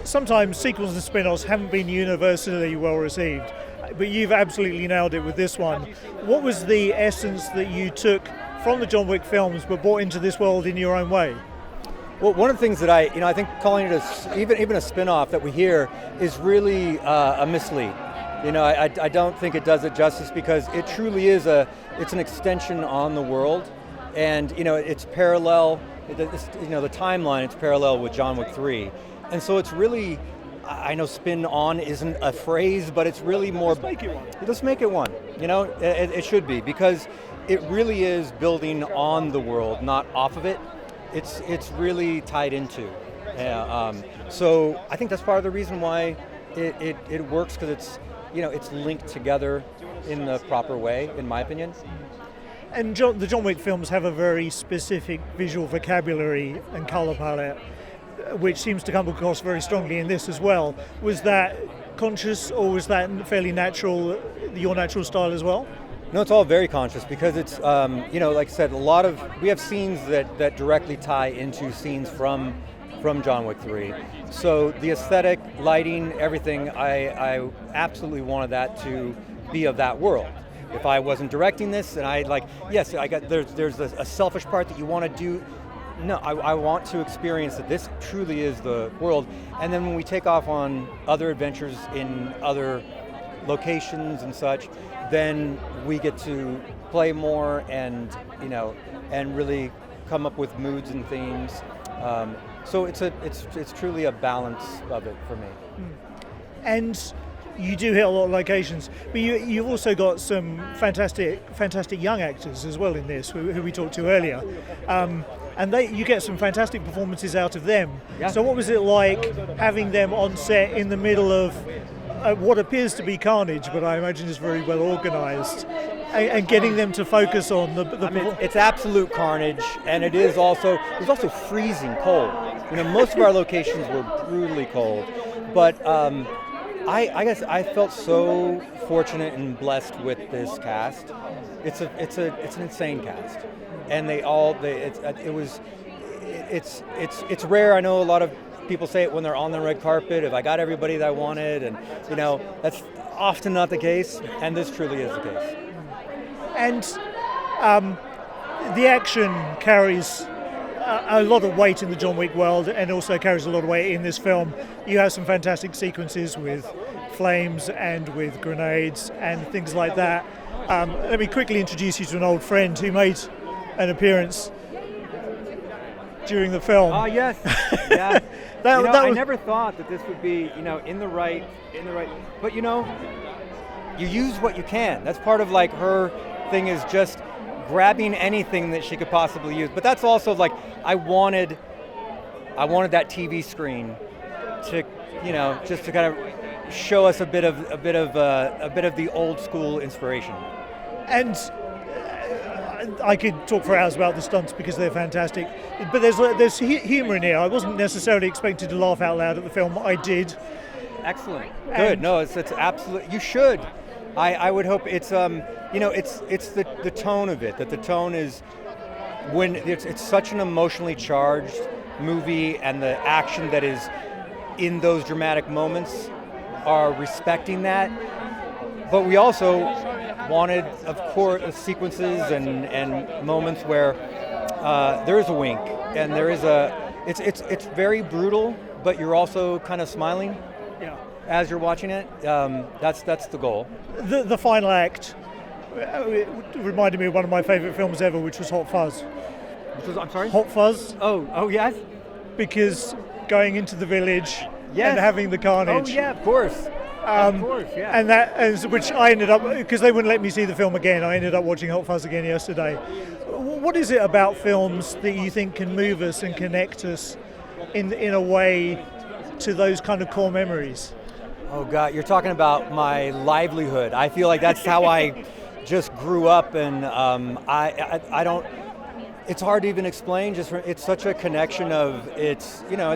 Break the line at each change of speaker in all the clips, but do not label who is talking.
sometimes sequels and spin-offs haven't been universally well received, but you've absolutely nailed it with this one. What was the essence that you took from the John Wick films but brought into this world in your own way?
Well, one of the things that I think calling it even a spin-off that we hear is really a mislead. I don't think it does it justice, because it truly is it's an extension on the world, and it's parallel. The timeline, it's parallel with John Wick 3, and so it's really, I know spin on isn't a phrase, but it's really more.
Let's make it one.
Let's make it one. It should be, because it really is building on the world, not off of it. It's really tied into. So I think that's part of the reason why it works, because it's linked together in the proper way, in my opinion.
And the John Wick films have a very specific visual vocabulary and colour palette, which seems to come across very strongly in this as well. Was that conscious, or was that fairly natural, your natural style as well?
No, it's all very conscious, because it's, like I said, we have scenes that directly tie into scenes from John Wick 3. So the aesthetic, lighting, everything, I absolutely wanted that to be of that world. If I wasn't directing this, and there's a selfish part that you want to do. No, I want to experience that this truly is the world. And then when we take off on other adventures in other locations and such, then we get to play more and really come up with moods and themes. So it's truly a balance of it for me.
And you do hit a lot of locations, but you've also got some fantastic young actors as well in this, who we talked to earlier, and you get some fantastic performances out of them.
Yeah.
So what was it like having them on set in the middle of what appears to be carnage, but I imagine is very well organised, and getting them to focus on
it's absolute carnage, and it's also freezing cold. Most of our locations were brutally cold, but I guess I felt so fortunate and blessed with this cast. It's an insane cast, and it's rare. I know a lot of people say it when they're on the red carpet. If I got everybody that I wanted, and that's often not the case, and this truly is the case.
And the action carries a lot of weight in the John Wick world, and also carries a lot of weight in this film. You have some fantastic sequences with flames and with grenades and things like that. Let me quickly introduce you to an old friend who made an appearance during the film.
Oh yes, yeah. I never thought that this would be, in the right. But you use what you can. That's part of her thing, is just grabbing anything that she could possibly use. But that's also I wanted that TV screen to, just to kind of show us a bit of the old school inspiration.
And I could talk for hours about the stunts because they're fantastic. But there's humour in here. I wasn't necessarily expected to laugh out loud at the film. I did.
Excellent. Good. No, it's absolute. You should. I would hope it's it's the tone of it, that the tone is when it's such an emotionally charged movie, and the action that is in those dramatic moments are respecting that. But we also wanted, of course, sequences and moments where there is a wink, and there is it's very brutal, but you're also kind of smiling.
Yeah.
As you're watching it. That's the goal.
The final act reminded me of one of my favourite films ever, which was Hot Fuzz.
I'm sorry?
Hot Fuzz.
Oh yes.
Because going into the village and having the carnage.
Oh yeah, of course. Of course, yeah.
And which I ended up, because they wouldn't let me see the film again, I ended up watching Hot Fuzz again yesterday. What is it about films that you think can move us and connect us in a way to those kind of core memories?
Oh God, you're talking about my livelihood. I feel like that's how I just grew up, and I don't. It's hard to even explain. It's such a connection of it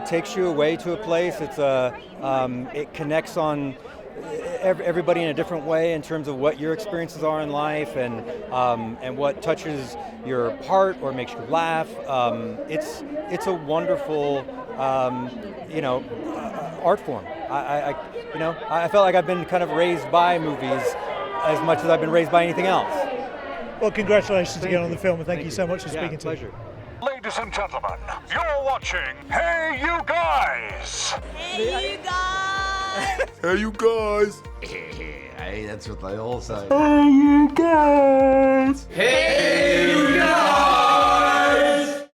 takes you away to a place. It connects on everybody in a different way in terms of what your experiences are in life, and what touches your heart or makes you laugh. It's a wonderful art form. I felt like I've been kind of raised by movies as much as I've been raised by anything else.
Well, congratulations again on the film, and thank you so much for speaking to
pleasure.
me.
Ladies and gentlemen, you're watching Hey You Guys!
Hey, you guys!
Hey, you guys!
Hey, that's what they all say.
Hey, you guys!
Hey, you guys!